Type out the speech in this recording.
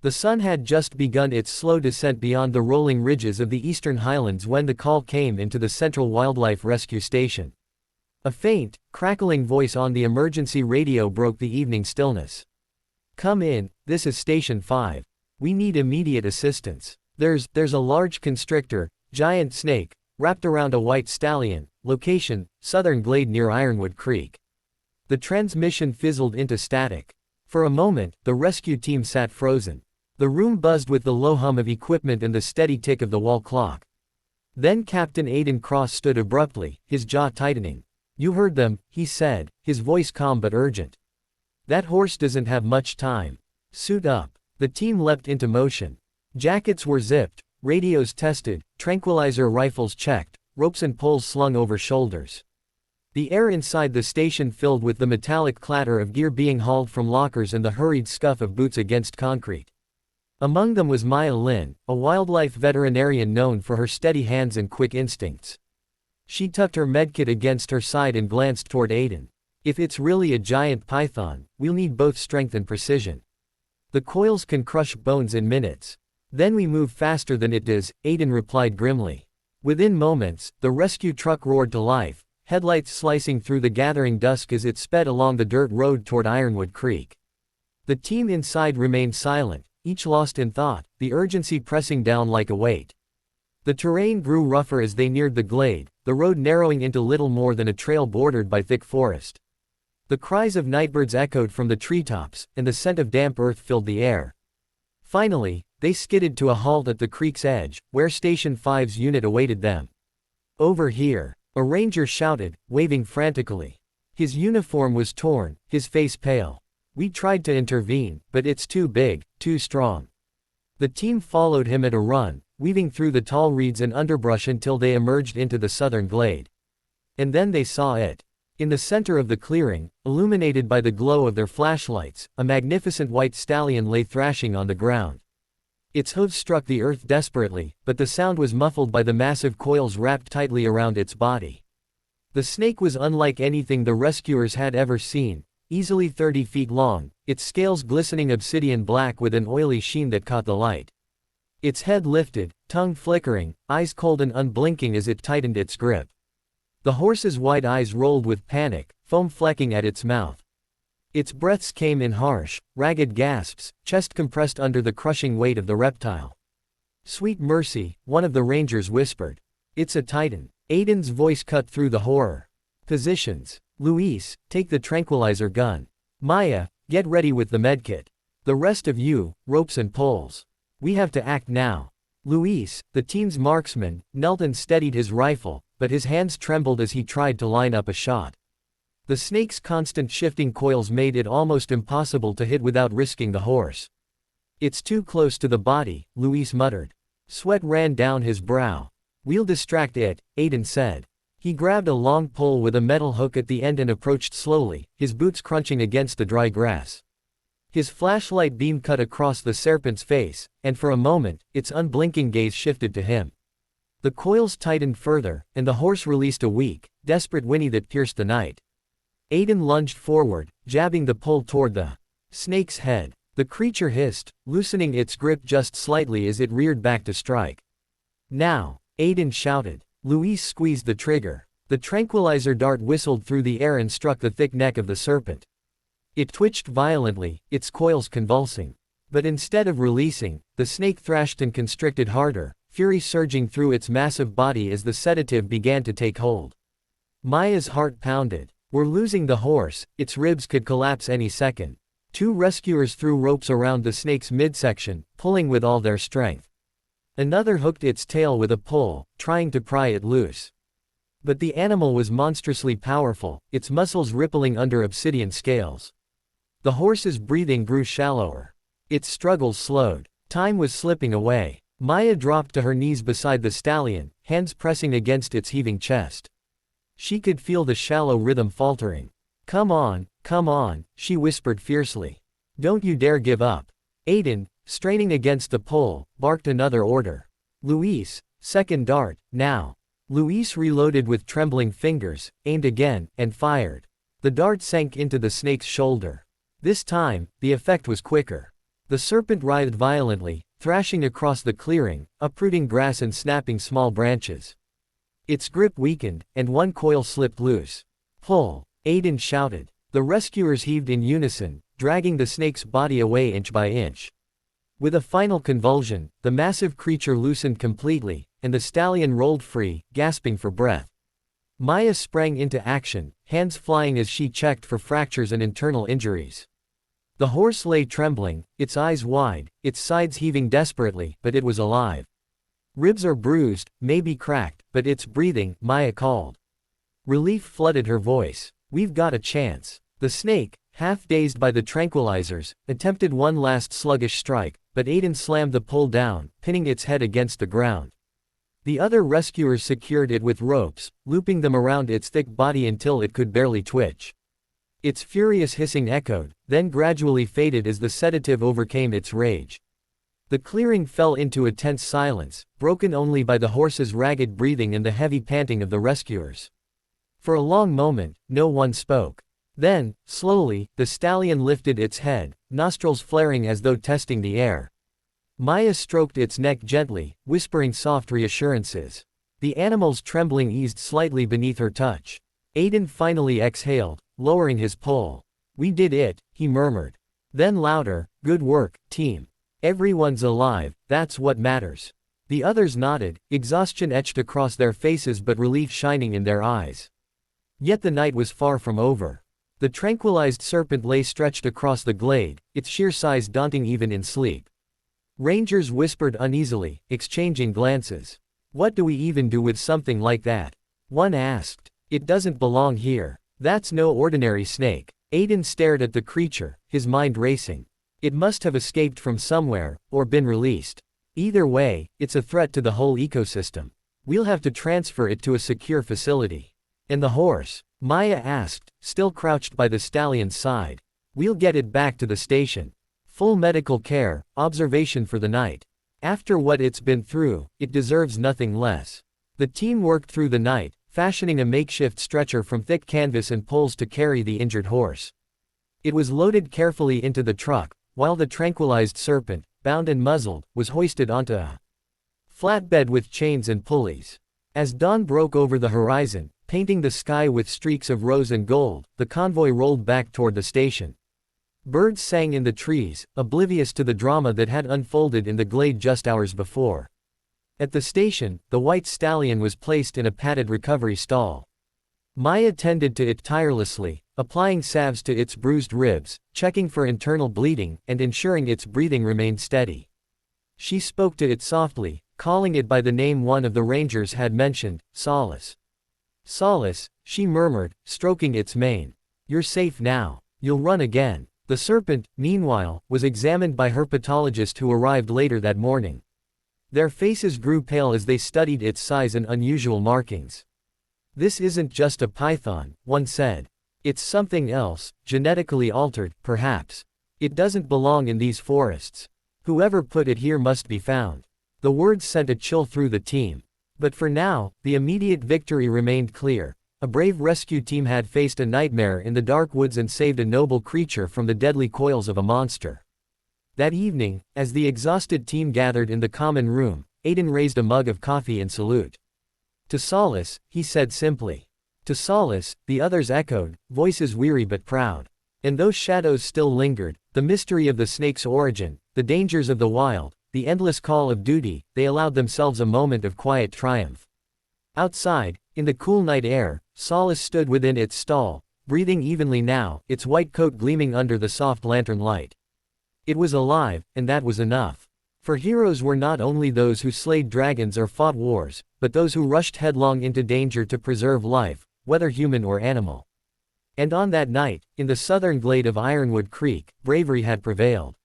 The sun had just begun its slow descent beyond the rolling ridges of the eastern highlands when the call came into the Central Wildlife Rescue Station. A faint, crackling voice on the emergency radio broke the evening stillness. "Come in, this is Station 5. We need immediate assistance. There's a large constrictor, giant snake, wrapped around a white stallion, location, Southern Glade near Ironwood Creek." The transmission fizzled into static. For a moment, the rescue team sat frozen. The room buzzed with the low hum of equipment and the steady tick of the wall clock. Then Captain Aiden Cross stood abruptly, his jaw tightening. "You heard them," he said, his voice calm but urgent. "That horse doesn't have much time. Suit up." The team leapt into motion. Jackets were zipped, radios tested, tranquilizer rifles checked, ropes and poles slung over shoulders. The air inside the station filled with the metallic clatter of gear being hauled from lockers and the hurried scuff of boots against concrete. Among them was Maya Lin, a wildlife veterinarian known for her steady hands and quick instincts. She tucked her medkit against her side and glanced toward Aiden. "If it's really a giant python, we'll need both strength and precision. The coils can crush bones in minutes. Then we move faster than it does," Aiden replied grimly. Within moments, the rescue truck roared to life, headlights slicing through the gathering dusk as it sped along the dirt road toward Ironwood Creek. The team inside remained silent, each lost in thought, the urgency pressing down like a weight. The terrain grew rougher as they neared the glade, the road narrowing into little more than a trail bordered by thick forest. The cries of nightbirds echoed from the treetops, and the scent of damp earth filled the air. Finally, they skidded to a halt at the creek's edge, where Station 5's unit awaited them. "Over here," a ranger shouted, waving frantically. His uniform was torn, his face pale. "We tried to intervene, but it's too big, too strong." The team followed him at a run, weaving through the tall reeds and underbrush until they emerged into the southern glade. And then they saw it. In the center of the clearing, illuminated by the glow of their flashlights, a magnificent white stallion lay thrashing on the ground. Its hooves struck the earth desperately, but the sound was muffled by the massive coils wrapped tightly around its body. The snake was unlike anything the rescuers had ever seen, easily 30 feet long, its scales glistening obsidian black with an oily sheen that caught the light. Its head lifted, tongue flickering, eyes cold and unblinking as it tightened its grip. The horse's wide eyes rolled with panic, foam flecking at its mouth. Its breaths came in harsh, ragged gasps, chest compressed under the crushing weight of the reptile. "Sweet mercy," one of the rangers whispered. "It's a titan." Aiden's voice cut through the horror. "Positions. Luis, take the tranquilizer gun. Maya, get ready with the medkit. The rest of you, ropes and poles. We have to act now." Luis, the team's marksman, knelt and steadied his rifle, but his hands trembled as he tried to line up a shot. The snake's constant shifting coils made it almost impossible to hit without risking the horse. "It's too close to the body," Luis muttered. Sweat ran down his brow. "We'll distract it," Aiden said. He grabbed a long pole with a metal hook at the end and approached slowly, his boots crunching against the dry grass. His flashlight beam cut across the serpent's face, and for a moment, its unblinking gaze shifted to him. The coils tightened further, and the horse released a weak, desperate whinny that pierced the night. Aiden lunged forward, jabbing the pole toward the snake's head. The creature hissed, loosening its grip just slightly as it reared back to strike. "Now!" Aiden shouted. Luis squeezed the trigger. The tranquilizer dart whistled through the air and struck the thick neck of the serpent. It twitched violently, its coils convulsing. But instead of releasing, the snake thrashed and constricted harder, fury surging through its massive body as the sedative began to take hold. Maya's heart pounded. "We're losing the horse, its ribs could collapse any second." Two rescuers threw ropes around the snake's midsection, pulling with all their strength. Another hooked its tail with a pole, trying to pry it loose. But the animal was monstrously powerful, its muscles rippling under obsidian scales. The horse's breathing grew shallower. Its struggles slowed. Time was slipping away. Maya dropped to her knees beside the stallion, hands pressing against its heaving chest. She could feel the shallow rhythm faltering. Come on, she whispered fiercely. "Don't you dare give up." Aiden, straining against the pole, barked another order. "Luis, second dart, now." Luis reloaded with trembling fingers, aimed again, and fired. The dart sank into the snake's shoulder. This time, the effect was quicker. The serpent writhed violently, thrashing across the clearing, uprooting grass and snapping small branches. Its grip weakened, and one coil slipped loose. "Pull!" Aiden shouted. The rescuers heaved in unison, dragging the snake's body away inch by inch. With a final convulsion, the massive creature loosened completely, and the stallion rolled free, gasping for breath. Maya sprang into action, hands flying as she checked for fractures and internal injuries. The horse lay trembling, its eyes wide, its sides heaving desperately, but it was alive. "Ribs are bruised, maybe cracked, but it's breathing," Maya called. Relief flooded her voice. "We've got a chance." The snake, half dazed by the tranquilizers, attempted one last sluggish strike, but Aiden slammed the pole down, pinning its head against the ground. The other rescuers secured it with ropes, looping them around its thick body until it could barely twitch. Its furious hissing echoed, then gradually faded as the sedative overcame its rage. The clearing fell into a tense silence, broken only by the horse's ragged breathing and the heavy panting of the rescuers. For a long moment, no one spoke. Then, slowly, the stallion lifted its head, nostrils flaring as though testing the air. Maya stroked its neck gently, whispering soft reassurances. The animal's trembling eased slightly beneath her touch. Aiden finally exhaled, lowering his pole. "We did it," he murmured. Then louder, "Good work, team. Everyone's alive, that's what matters." The others nodded, exhaustion etched across their faces but relief shining in their eyes. Yet the night was far from over. The tranquilized serpent lay stretched across the glade, its sheer size daunting even in sleep. Rangers whispered uneasily, exchanging glances. "What do we even do with something like that?" one asked. "It doesn't belong here. That's no ordinary snake." Aiden stared at the creature, his mind racing. It must have escaped from somewhere, or been released. Either way, it's a threat to the whole ecosystem. We'll have to transfer it to a secure facility. "And the horse?" Maya asked, still crouched by the stallion's side. "We'll get it back to the station. Full medical care, observation for the night. After what it's been through, it deserves nothing less." The team worked through the night, fashioning a makeshift stretcher from thick canvas and poles to carry the injured horse. It was loaded carefully into the truck, while the tranquilized serpent, bound and muzzled, was hoisted onto a flatbed with chains and pulleys. As dawn broke over the horizon, painting the sky with streaks of rose and gold, the convoy rolled back toward the station. Birds sang in the trees, oblivious to the drama that had unfolded in the glade just hours before. At the station, the white stallion was placed in a padded recovery stall. Maya tended to it tirelessly, applying salves to its bruised ribs, checking for internal bleeding, and ensuring its breathing remained steady. She spoke to it softly, calling it by the name one of the rangers had mentioned, Solace. "Solace," she murmured, stroking its mane. "You're safe now. You'll run again." The serpent, meanwhile, was examined by herpetologists who arrived later that morning. Their faces grew pale as they studied its size and unusual markings. "This isn't just a python," one said. "It's something else, genetically altered, perhaps. It doesn't belong in these forests. Whoever put it here must be found." The words sent a chill through the team. But for now, the immediate victory remained clear. A brave rescue team had faced a nightmare in the dark woods and saved a noble creature from the deadly coils of a monster. That evening, as the exhausted team gathered in the common room, Aiden raised a mug of coffee in salute. "To Solace," he said simply. "To Solace," the others echoed, voices weary but proud. And those shadows still lingered, the mystery of the snake's origin, the dangers of the wild, the endless call of duty. They allowed themselves a moment of quiet triumph. Outside, in the cool night air, Solace stood within its stall, breathing evenly now, its white coat gleaming under the soft lantern light. It was alive, and that was enough. For heroes were not only those who slayed dragons or fought wars, but those who rushed headlong into danger to preserve life, whether human or animal. And on that night, in the southern glade of Ironwood Creek, bravery had prevailed.